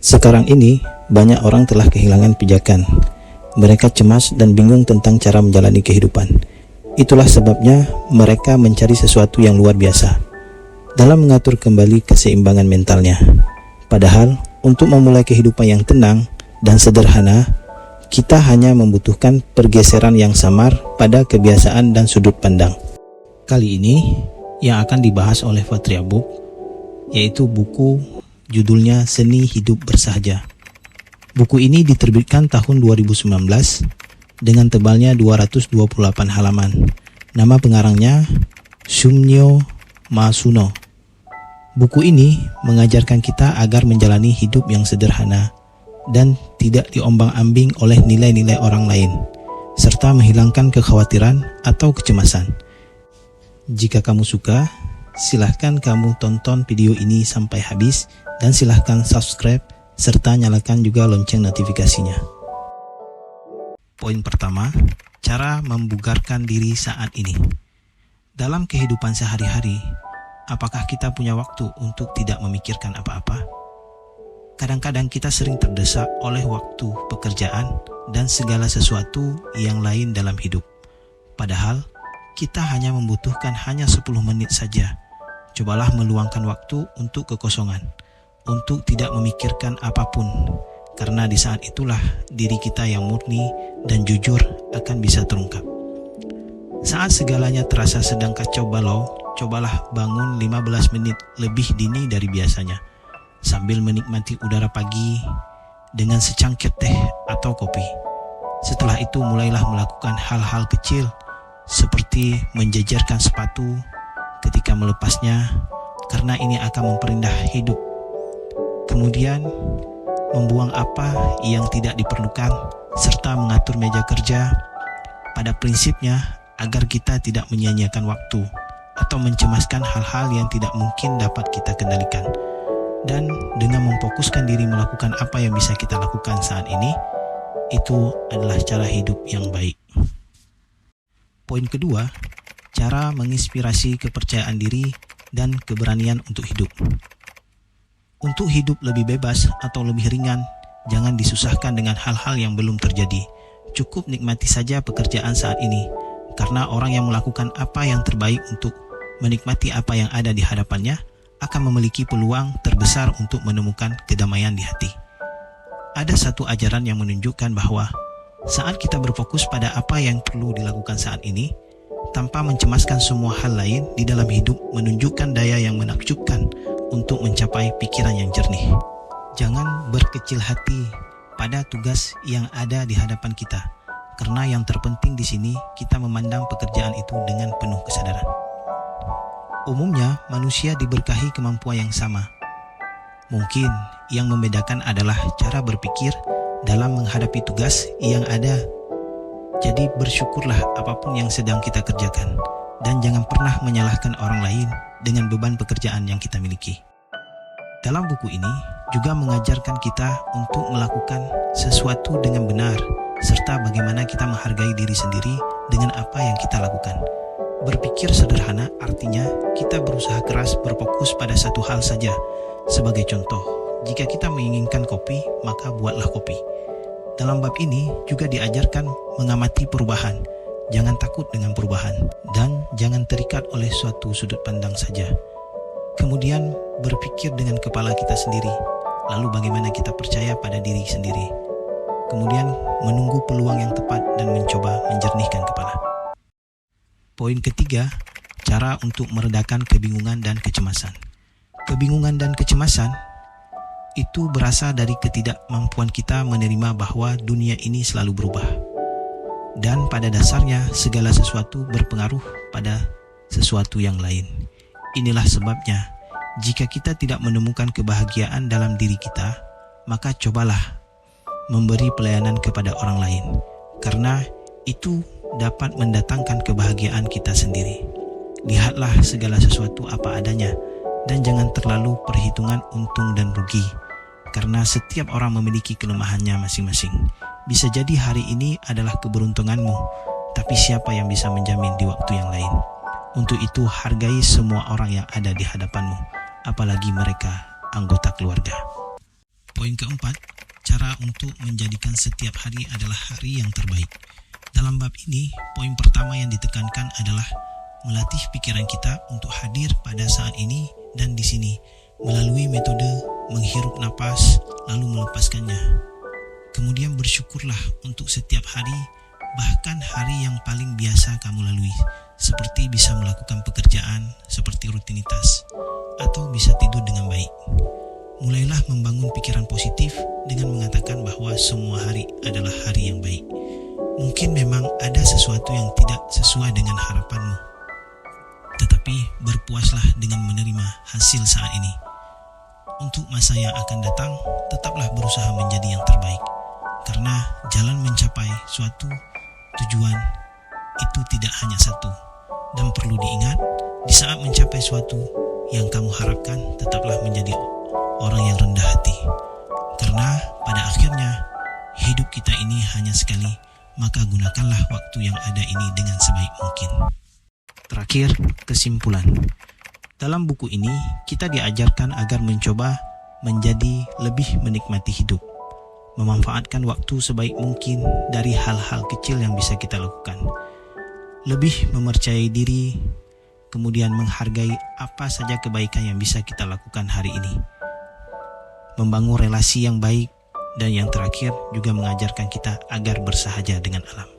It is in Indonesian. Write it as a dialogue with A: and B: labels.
A: Sekarang ini, banyak orang telah kehilangan pijakan. Mereka cemas dan bingung tentang cara menjalani kehidupan. Itulah sebabnya mereka mencari sesuatu yang luar biasa dalam mengatur kembali keseimbangan mentalnya. Padahal, untuk memulai kehidupan yang tenang dan sederhana, kita hanya membutuhkan pergeseran yang samar pada kebiasaan dan sudut pandang. Kali ini, yang akan dibahas oleh Fatria Book, yaitu buku judulnya Seni Hidup Bersahaja. Buku ini diterbitkan tahun 2019 dengan tebalnya 228 halaman. Nama pengarangnya Sumnyo Masuno. Buku ini mengajarkan kita agar menjalani hidup yang sederhana dan tidak diombang-ambing oleh nilai-nilai orang lain, serta menghilangkan kekhawatiran atau kecemasan. Jika kamu suka, silahkan kamu tonton video ini sampai habis dan silahkan subscribe serta nyalakan juga lonceng notifikasinya. Poin pertama, cara membugarkan diri saat ini. Dalam kehidupan sehari-hari, apakah kita punya waktu untuk tidak memikirkan apa-apa? Kadang-kadang kita sering terdesak oleh waktu, pekerjaan, dan segala sesuatu yang lain dalam hidup. Padahal, kita hanya membutuhkan 10 menit saja. Cobalah meluangkan waktu untuk kekosongan, untuk tidak memikirkan apapun, karena di saat itulah diri kita yang murni dan jujur akan bisa terungkap. Saat segalanya terasa sedang kacau balau, cobalah bangun 15 menit lebih dini dari biasanya, sambil menikmati udara pagi dengan secangkir teh atau kopi. Setelah itu mulailah melakukan hal-hal kecil seperti menjejerkan sepatu ketika melepasnya, karena ini akan memperindah hidup. Kemudian membuang apa yang tidak diperlukan serta mengatur meja kerja pada prinsipnya agar kita tidak menyia-nyiakan waktu atau mencemaskan hal-hal yang tidak mungkin dapat kita kendalikan. Dan dengan memfokuskan diri melakukan apa yang bisa kita lakukan saat ini, itu adalah cara hidup yang baik. Poin kedua, cara menginspirasi kepercayaan diri dan keberanian untuk hidup. Untuk hidup lebih bebas atau lebih ringan, jangan disusahkan dengan hal-hal yang belum terjadi. Cukup nikmati saja pekerjaan saat ini, karena orang yang melakukan apa yang terbaik untuk menikmati apa yang ada di hadapannya akan memiliki peluang terbesar untuk menemukan kedamaian di hati. Ada satu ajaran yang menunjukkan bahwa saat kita berfokus pada apa yang perlu dilakukan saat ini, tanpa mencemaskan semua hal lain di dalam hidup, menunjukkan daya yang menakjubkan untuk mencapai pikiran yang jernih. Jangan berkecil hati pada tugas yang ada di hadapan kita, karena yang terpenting di sini kita memandang pekerjaan itu dengan penuh kesadaran. Umumnya manusia diberkahi kemampuan yang sama. Mungkin yang membedakan adalah cara berpikir dalam menghadapi tugas yang ada. Jadi bersyukurlah apapun yang sedang kita kerjakan, dan jangan pernah menyalahkan orang lain dengan beban pekerjaan yang kita miliki. Dalam buku ini juga mengajarkan kita untuk melakukan sesuatu dengan benar, serta bagaimana kita menghargai diri sendiri dengan apa yang kita lakukan. Berpikir sederhana artinya kita berusaha keras berfokus pada satu hal saja. Sebagai contoh, jika kita menginginkan kopi, maka buatlah kopi. Dalam bab ini juga diajarkan mengamati perubahan. Jangan takut dengan perubahan dan jangan terikat oleh suatu sudut pandang saja. Kemudian berpikir dengan kepala kita sendiri. Lalu bagaimana kita percaya pada diri sendiri. Kemudian menunggu peluang yang tepat dan mencoba menjernihkan kepala. Poin ketiga, cara untuk meredakan kebingungan dan kecemasan. Kebingungan dan kecemasan itu berasal dari ketidakmampuan kita menerima bahwa dunia ini selalu berubah. Dan pada dasarnya segala sesuatu berpengaruh pada sesuatu yang lain. Inilah sebabnya, jika kita tidak menemukan kebahagiaan dalam diri kita, maka cobalah memberi pelayanan kepada orang lain, karena itu dapat mendatangkan kebahagiaan kita sendiri. Lihatlah segala sesuatu apa adanya, dan jangan terlalu perhitungan untung dan rugi, karena setiap orang memiliki kelemahannya masing-masing. Bisa jadi hari ini adalah keberuntunganmu, tapi siapa yang bisa menjamin di waktu yang lain? Untuk itu hargai semua orang yang ada di hadapanmu, apalagi mereka anggota keluarga. Poin keempat, cara untuk menjadikan setiap hari adalah hari yang terbaik. Dalam bab ini, poin pertama yang ditekankan adalah melatih pikiran kita untuk hadir pada saat ini dan di sini melalui metode menghirup napas lalu melepaskannya. Kemudian bersyukurlah untuk setiap hari, bahkan hari yang paling biasa kamu lalui, seperti bisa melakukan pekerjaan seperti rutinitas atau bisa tidur dengan baik. Mulailah membangun pikiran positif dengan mengatakan bahwa semua hari adalah hari yang baik. Mungkin memang ada sesuatu yang tidak sesuai dengan harapanmu, tetapi berpuaslah dengan menerima hasil saat ini. Untuk masa yang akan datang, tetaplah berusaha menjadi yang terbaik, karena jalan mencapai suatu tujuan itu tidak hanya satu. Dan perlu diingat, di saat mencapai suatu yang kamu harapkan, tetaplah menjadi orang yang rendah hati. Karena pada akhirnya, hidup kita ini hanya sekali, maka gunakanlah waktu yang ada ini dengan sebaik mungkin. Terakhir, kesimpulan. Dalam buku ini, kita diajarkan agar mencoba menjadi lebih menikmati hidup, memanfaatkan waktu sebaik mungkin dari hal-hal kecil yang bisa kita lakukan, lebih mempercayai diri, kemudian menghargai apa saja kebaikan yang bisa kita lakukan hari ini, membangun relasi yang baik, dan yang terakhir juga mengajarkan kita agar bersahaja dengan alam.